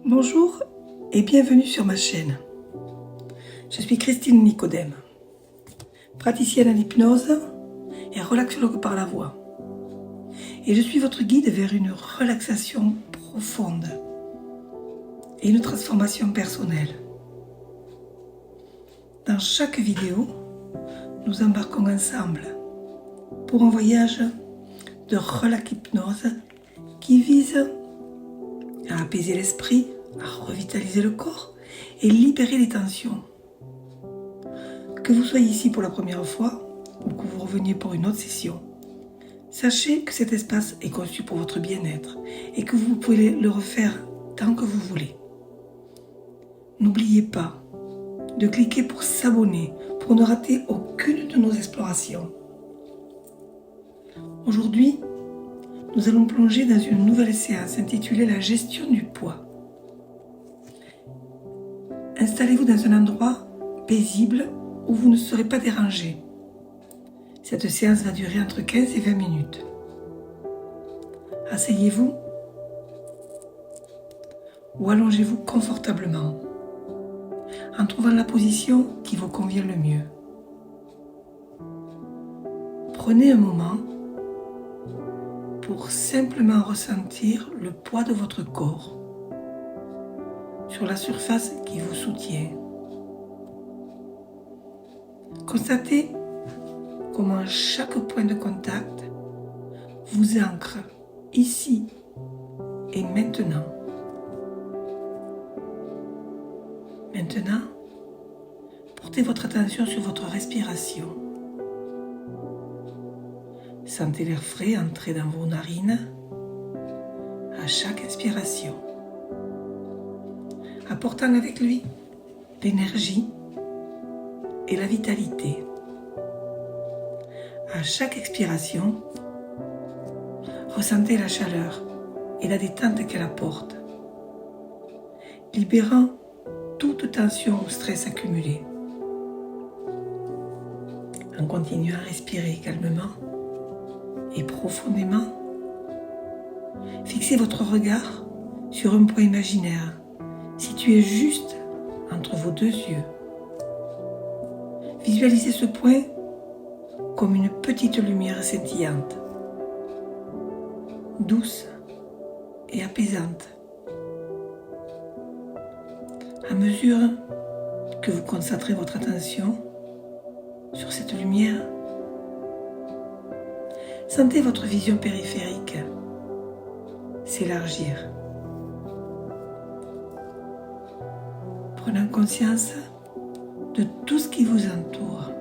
Bonjour et bienvenue sur ma chaîne. Je suis Christine Nicodème, praticienne en hypnose et relaxologue par la voix. Et je suis votre guide vers une relaxation profonde et une transformation personnelle. Dans chaque vidéo, nous embarquons ensemble pour un voyage de relax hypnose qui vise à apaiser l'esprit, à revitaliser le corps et libérer les tensions. Que vous soyez ici pour la première fois ou que vous reveniez pour une autre session, sachez que cet espace est conçu pour votre bien-être et que vous pouvez le refaire tant que vous voulez. N'oubliez pas de cliquer pour s'abonner pour ne rater aucune de nos explorations. Aujourd'hui, nous allons plonger dans une nouvelle séance intitulée La gestion du poids. Installez-vous dans un endroit paisible où vous ne serez pas dérangé. Cette séance va durer entre 15 et 20 minutes. Asseyez-vous ou allongez-vous confortablement en trouvant la position qui vous convient le mieux. Prenez un moment pour simplement ressentir le poids de votre corps sur la surface qui vous soutient. Constatez comment chaque point de contact vous ancre ici et maintenant. Maintenant, portez votre attention sur votre respiration. Sentez l'air frais entrer dans vos narines à chaque inspiration, apportant avec lui l'énergie et la vitalité. À chaque expiration, ressentez la chaleur et la détente qu'elle apporte, libérant toute tension ou stress accumulé. En continuant à respirer calmement et profondément, fixez votre regard sur un point imaginaire situé juste entre vos deux yeux. Visualisez ce point comme une petite lumière scintillante, douce et apaisante. À mesure que vous concentrez votre attention sur cette lumière, sentez votre vision périphérique s'élargir, prenant conscience de tout ce qui vous entoure,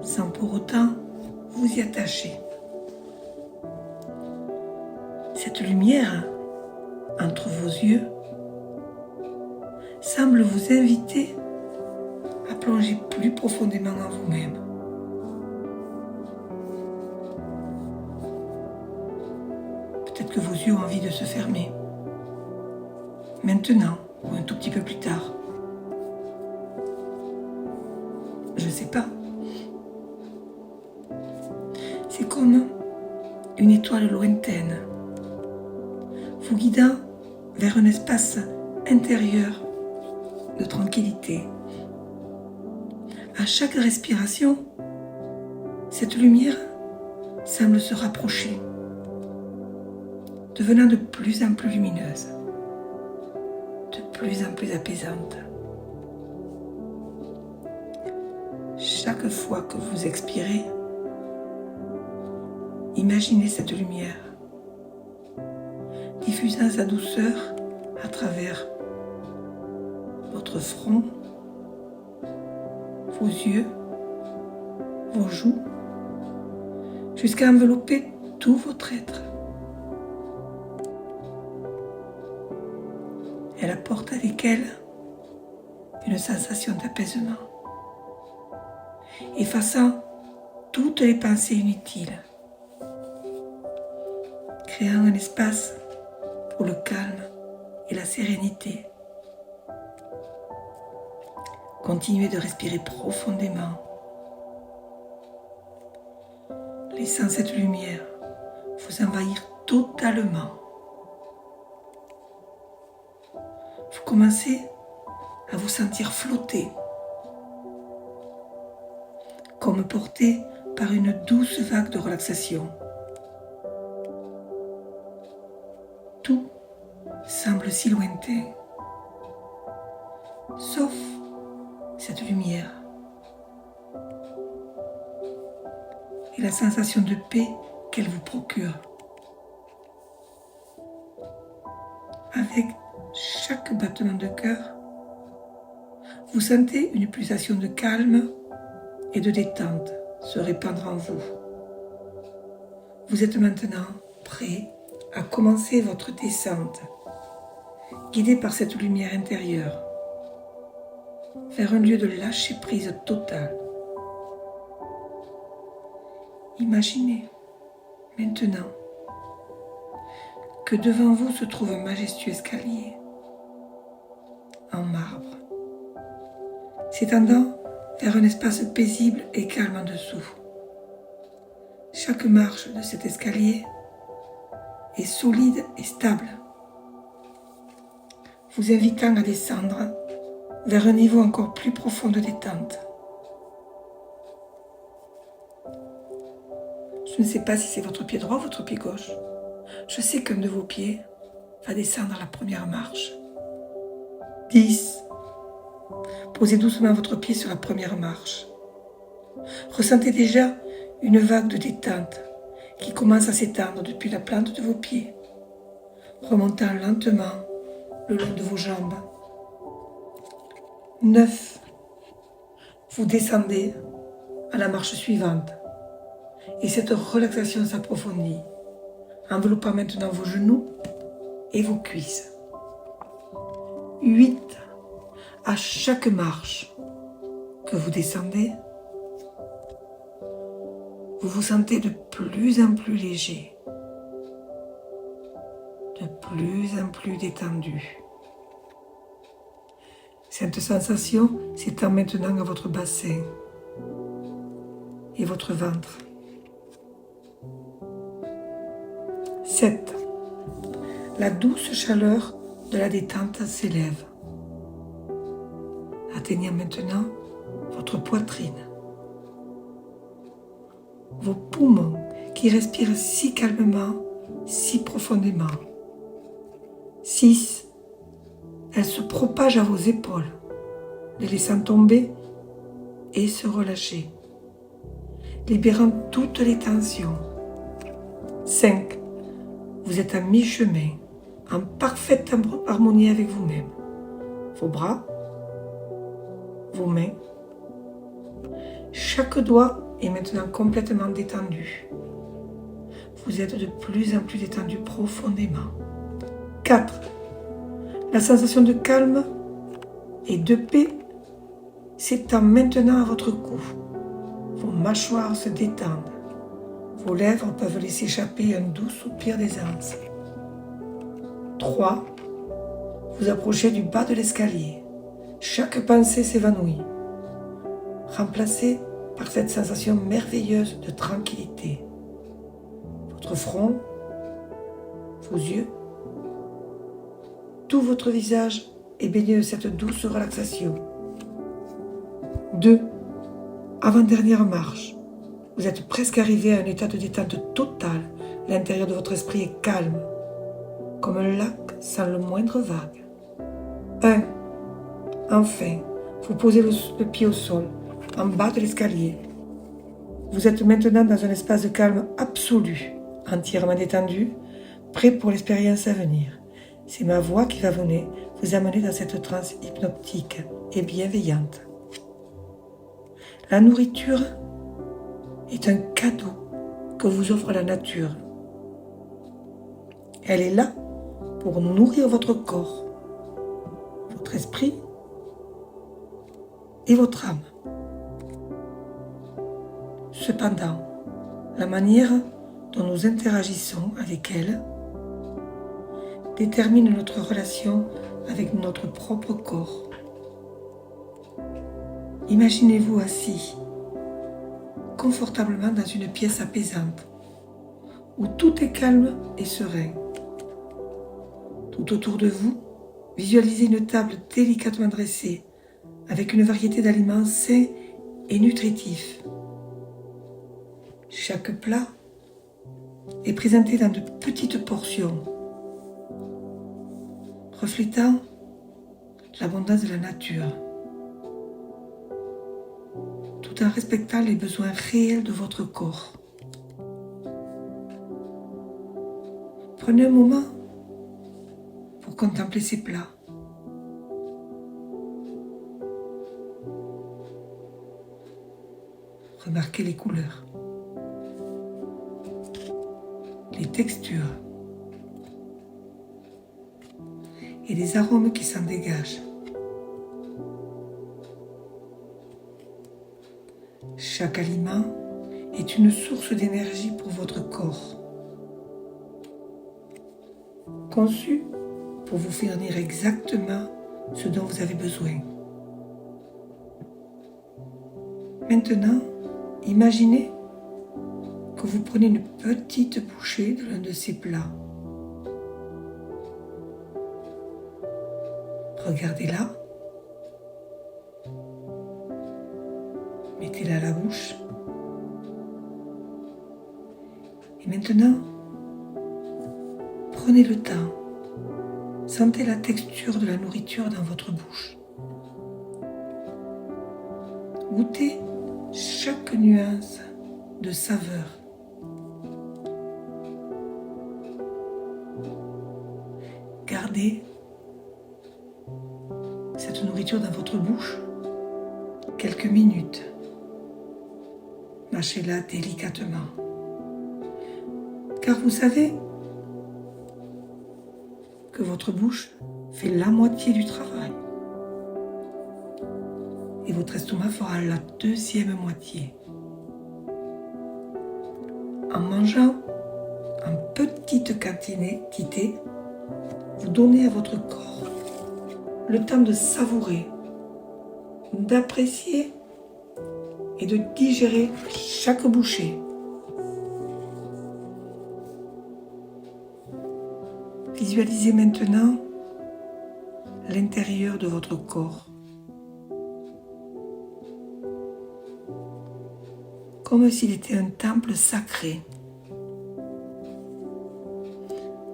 sans pour autant vous y attacher. Cette lumière entre vos yeux semble vous inviter à plonger plus profondément en vous-même. Peut-être que vos yeux ont envie de se fermer, maintenant ou un tout petit peu plus tard. Je ne sais pas. C'est comme une étoile lointaine, vous guidant vers un espace intérieur de tranquillité. À chaque respiration, cette lumière semble se rapprocher, devenant de plus en plus lumineuse, de plus en plus apaisante. Chaque fois que vous expirez, imaginez cette lumière diffusant sa douceur à travers votre front, vos yeux, vos joues, jusqu'à envelopper tout votre être. Elle apporte avec elle une sensation d'apaisement, effaçant toutes les pensées inutiles, créant un espace pour le calme et la sérénité. Continuez de respirer profondément, laissant cette lumière vous envahir totalement. vous commencez à vous sentir flotter, comme porté par une douce vague de relaxation. Tout semble si lointain, sauf cette lumière et la sensation de paix qu'elle vous procure. Avec chaque battement de cœur, vous sentez une pulsation de calme et de détente se répandre en vous. Vous êtes maintenant prêt à commencer votre descente, guidé par cette lumière intérieure, vers un lieu de lâcher-prise total. Imaginez maintenant que devant vous se trouve un majestueux escalier en marbre, s'étendant vers un espace paisible et calme en dessous. Chaque marche de cet escalier est solide et stable, vous invitant à descendre vers un niveau encore plus profond de détente. Je ne sais pas si c'est votre pied droit ou votre pied gauche. Je sais qu'un de vos pieds va descendre la première marche. 10. Posez doucement votre pied sur la première marche. Ressentez déjà une vague de détente qui commence à s'étendre depuis la plante de vos pieds, remontant lentement le long de vos jambes. 9. Vous descendez à la marche suivante et cette relaxation s'approfondit, enveloppant maintenant vos genoux et vos cuisses. 8. À chaque marche que vous descendez, vous vous sentez de plus en plus léger, de plus en plus détendu. Cette sensation s'étend maintenant à votre bassin et votre ventre. 7. La douce chaleur de la détente s'élève, atteignant maintenant votre poitrine, vos poumons qui respirent si calmement, si profondément. 6. Elle se propage à vos épaules, les laissant tomber et se relâcher, libérant toutes les tensions. 5. Vous êtes à mi-chemin, en parfaite harmonie avec vous-même. Vos bras, vos mains, chaque doigt est maintenant complètement détendu. Vous êtes de plus en plus détendu profondément. 4. La sensation de calme et de paix s'étend maintenant à votre cou. Vos mâchoires se détendent. Vos lèvres peuvent laisser échapper un doux soupir d'aisance. 3. Vous approchez du bas de l'escalier. Chaque pensée s'évanouit, remplacée par cette sensation merveilleuse de tranquillité. Votre front, vos yeux, tout votre visage est baigné de cette douce relaxation. 2. Avant-dernière marche. Vous êtes presque arrivé à un état de détente totale. L'intérieur de votre esprit est calme, comme un lac sans le moindre vague. 1. Enfin, vous posez le pied au sol, en bas de l'escalier. Vous êtes maintenant dans un espace de calme absolu, entièrement détendu, prêt pour l'expérience à venir. C'est ma voix qui va vous amener dans cette transe hypnotique et bienveillante. La nourriture est un cadeau que vous offre la nature. Elle est là pour nourrir votre corps, votre esprit et votre âme. Cependant, la manière dont nous interagissons avec elle détermine notre relation avec notre propre corps. Imaginez-vous assis confortablement dans une pièce apaisante où tout est calme et serein. Tout autour de vous, Visualisez une table délicatement dressée avec une variété d'aliments sains et nutritifs. Chaque plat est présenté dans de petites portions, reflétant l'abondance de la nature, tout en respectant les besoins réels de votre corps. Prenez un moment pour contempler ces plats. Remarquez les couleurs, les textures et les arômes qui s'en dégagent. Chaque aliment est une source d'énergie pour votre corps, conçu pour vous fournir exactement ce dont vous avez besoin. Maintenant, imaginez que vous prenez une petite bouchée de l'un de ces plats. Regardez-la. Mettez-la à la bouche. Et maintenant, prenez le temps. Sentez la texture de la nourriture dans votre bouche. Goûtez chaque nuance de saveur. Gardez cette nourriture dans votre bouche quelques minutes. Mâchez-la délicatement. Car vous savez que votre bouche fait la moitié du travail. Et votre estomac fera la deuxième moitié. En mangeant en petite quantité, vous donnez à votre corps le temps de savourer, d'apprécier et de digérer chaque bouchée. Visualisez maintenant l'intérieur de votre corps, comme s'il était un temple sacré.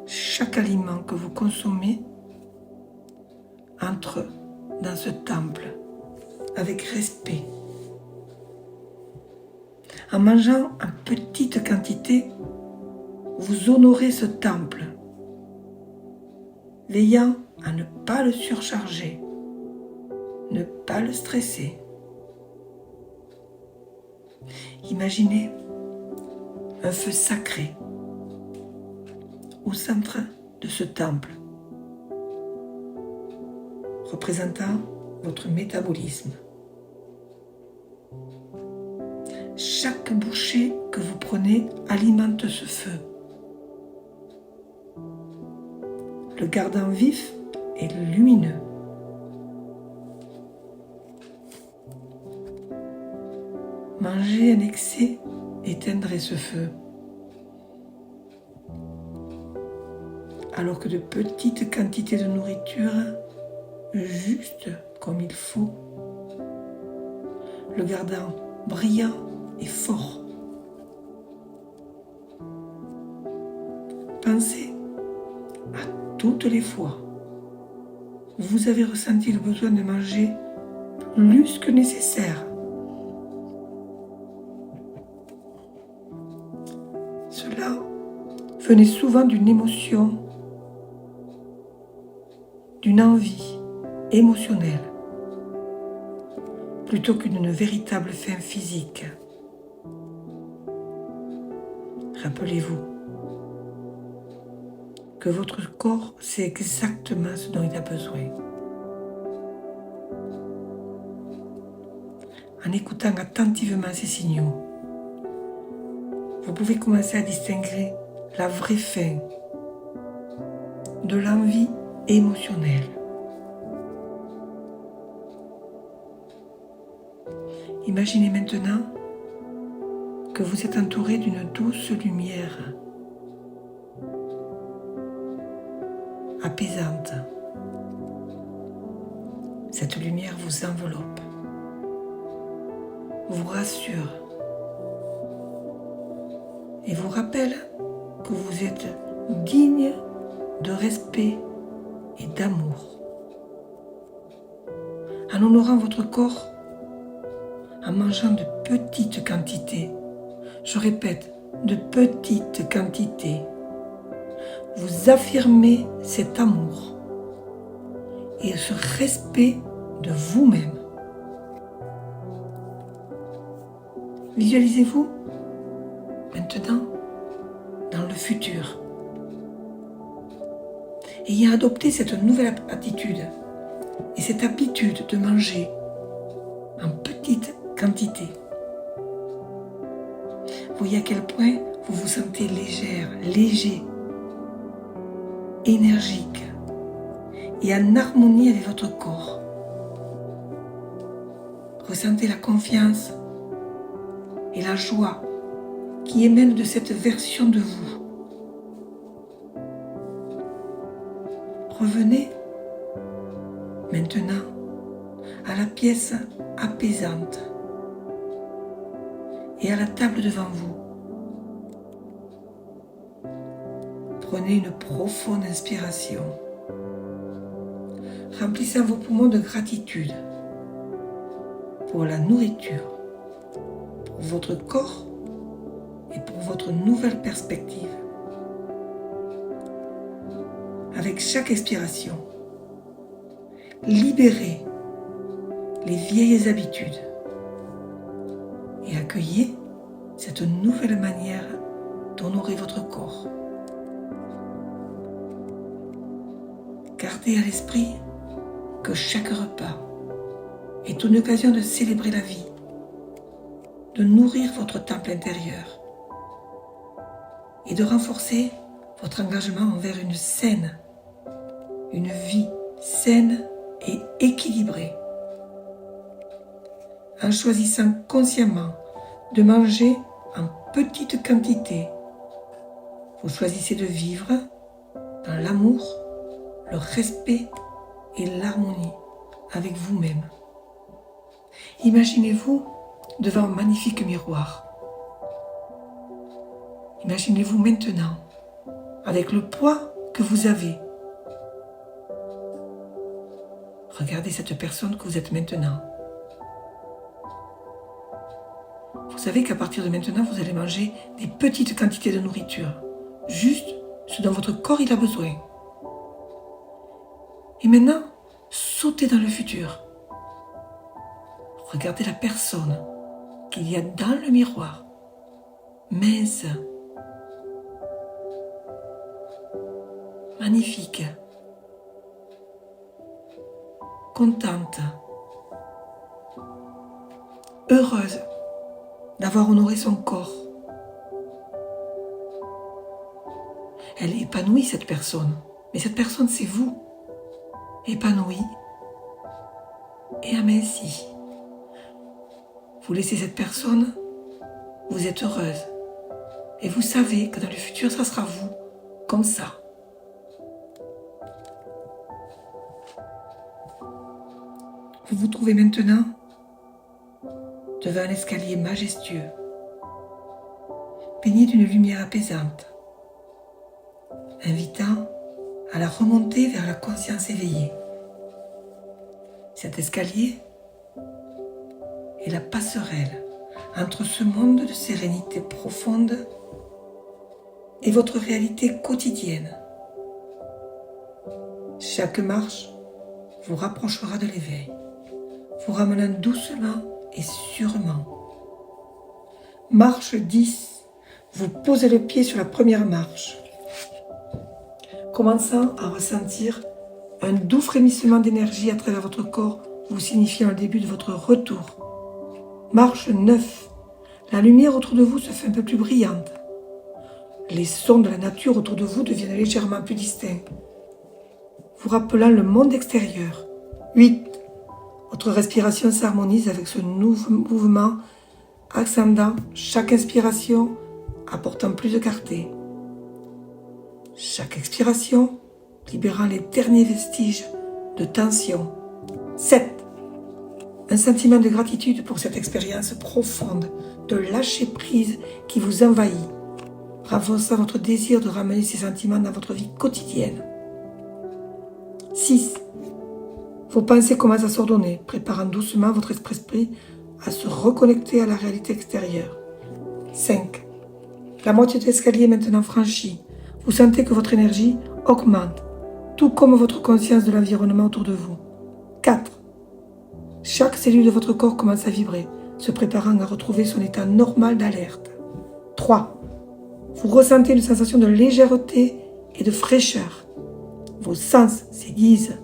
Chaque aliment que vous consommez entre dans ce temple avec respect. En mangeant en petite quantité, vous honorez ce temple, veillant à ne pas le surcharger, ne pas le stresser. Imaginez un feu sacré au centre de ce temple, représentant votre métabolisme. Chaque bouchée que vous prenez alimente ce feu, le gardant vif et lumineux. Manger en excès éteindrait ce feu, alors que de petites quantités de nourriture, juste comme il faut, le gardant brillant et fort. Pensez à toutes les fois où vous avez ressenti le besoin de manger plus que nécessaire. Cela venait souvent d'une émotion, d'une envie émotionnelle, plutôt qu'une véritable faim physique. Rappelez-vous que votre corps sait exactement ce dont il a besoin. En écoutant attentivement ces signaux, vous pouvez commencer à distinguer la vraie faim de l'envie émotionnelle. Imaginez maintenant que vous êtes entouré d'une douce lumière apaisante Cette lumière vous enveloppe, vous rassure et vous rappelle que vous êtes digne de respect et d'amour. En honorant votre corps, en mangeant de petites quantités, je répète, de petites quantités, vous affirmez cet amour et ce respect de vous-même. Visualisez-vous maintenant dans le futur, ayant adopté cette nouvelle attitude et cette habitude de manger en petites quantités. Voyez à quel point vous vous sentez légère, léger, énergique et en harmonie avec votre corps. Ressentez la confiance et la joie qui émanent de cette version de vous. Revenez maintenant à la pièce apaisante et à la table devant vous. Prenez une profonde inspiration, remplissant vos poumons de gratitude pour la nourriture, pour votre corps et pour votre nouvelle perspective. Avec chaque expiration, libérez les vieilles habitudes et accueillez cette nouvelle manière d'honorer votre corps. Gardez à l'esprit que chaque repas est une occasion de célébrer la vie, de nourrir votre temple intérieur et de renforcer votre engagement envers une vie saine et équilibrée. En choisissant consciemment de manger en petites quantités, vous choisissez de vivre dans l'amour, le respect et l'harmonie avec vous-même. Imaginez-vous devant un magnifique miroir. Imaginez-vous maintenant avec le poids que vous avez. Regardez cette personne que vous êtes maintenant. Vous savez qu'à partir de maintenant, vous allez manger des petites quantités de nourriture, juste ce dont votre corps il a besoin. Et maintenant, sautez dans le futur. Regardez la personne qu'il y a dans le miroir, mince, magnifique, contente, heureuse d'avoir honoré son corps. Elle est épanouie, cette personne, mais cette personne, c'est vous, épanouie et amincie. Vous laissez cette personne, vous êtes heureuse, et vous savez que dans le futur, ça sera vous, comme ça. Vous vous trouvez maintenant devant un escalier majestueux, baigné d'une lumière apaisante, invitant à la remontée vers la conscience éveillée. Cet escalier est la passerelle entre ce monde de sérénité profonde et votre réalité quotidienne. Chaque marche vous rapprochera de l'éveil, vous ramenant doucement et sûrement. Marche 10, vous posez le pied sur la première marche, commençant à ressentir un doux frémissement d'énergie à travers votre corps, vous signifiant le début de votre retour. Marche 9, la lumière autour de vous se fait un peu plus brillante. Les sons de la nature autour de vous deviennent légèrement plus distincts, vous rappelant le monde extérieur. 8, votre respiration s'harmonise avec ce nouveau mouvement ascendant, chaque inspiration apportant plus de clarté. Chaque expiration libérant les derniers vestiges de tension. 7. un sentiment de gratitude pour cette expérience profonde de lâcher prise qui vous envahit, renforçant votre désir de ramener ces sentiments dans votre vie quotidienne. 6. Vos pensées commencent à s'ordonner, préparant doucement votre esprit à se reconnecter à la réalité extérieure. 5. La moitié de l'escalier est maintenant franchie. Vous sentez que votre énergie augmente, tout comme votre conscience de l'environnement autour de vous. 4. Chaque cellule de votre corps commence à vibrer, se préparant à retrouver son état normal d'alerte. 3. Vous ressentez une sensation de légèreté et de fraîcheur. Vos sens s'aiguisent,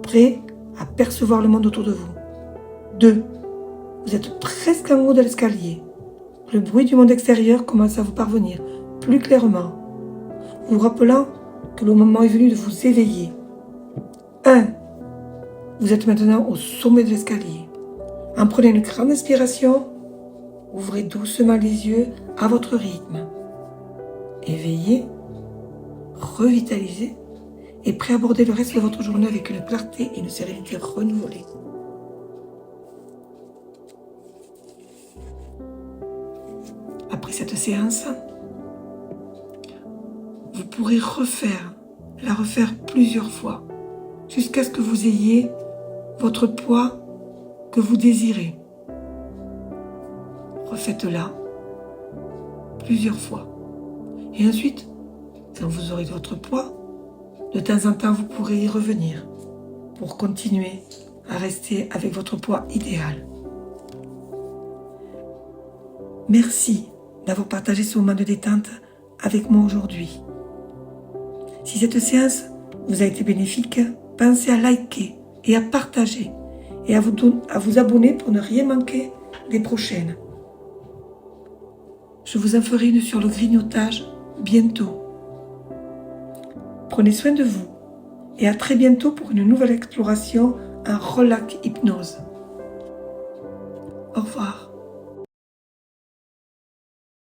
prêts à percevoir le monde autour de vous. 2. Vous êtes presque en haut de l'escalier. Le bruit du monde extérieur commence à vous parvenir plus clairement, vous rappelant que le moment est venu de vous éveiller. 1. Vous êtes maintenant au sommet de l'escalier. En prenant une grande inspiration, ouvrez doucement les yeux à votre rythme. Éveillé, revitalisé et prêt à aborder le reste de votre journée avec une clarté et une sérénité renouvelées. Après cette séance, vous pourrez la refaire plusieurs fois, jusqu'à ce que vous ayez votre poids que vous désirez. Refaites-la plusieurs fois. Et ensuite, quand vous aurez votre poids, de temps en temps, vous pourrez y revenir pour continuer à rester avec votre poids idéal. Merci d'avoir partagé ce moment de détente avec moi aujourd'hui. Si cette séance vous a été bénéfique, pensez à liker et à partager et à vous abonner pour ne rien manquer des prochaines. Je vous en ferai une sur le grignotage bientôt. Prenez soin de vous et à très bientôt pour une nouvelle exploration en relax hypnose. Au revoir.